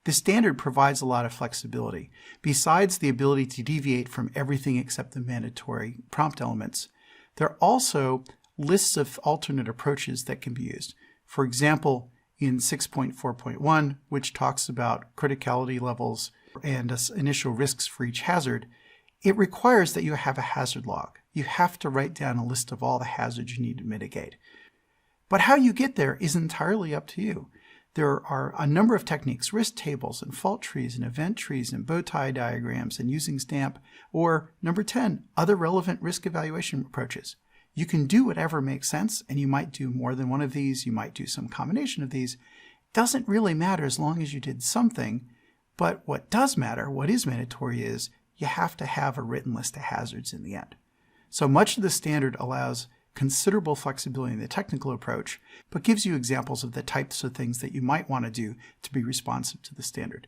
The standard provides a lot of flexibility. Besides the ability to deviate from everything except the mandatory prompt elements, there are also lists of alternate approaches that can be used. For example, in 6.4.1, which talks about criticality levels and initial risks for each hazard, it requires that you have a hazard log. You have to write down a list of all the hazards you need to mitigate. But how you get there is entirely up to you. There are a number of techniques, risk tables and fault trees and event trees and bow tie diagrams and using STAMP, or number 10, other relevant risk evaluation approaches. You can do whatever makes sense, and you might do more than one of these, you might do some combination of these. It doesn't really matter as long as you did something, but what does matter, what is mandatory, is you have to have a written list of hazards in the end. So much of the standard allows considerable flexibility in the technical approach, but gives you examples of the types of things that you might want to do to be responsive to the standard.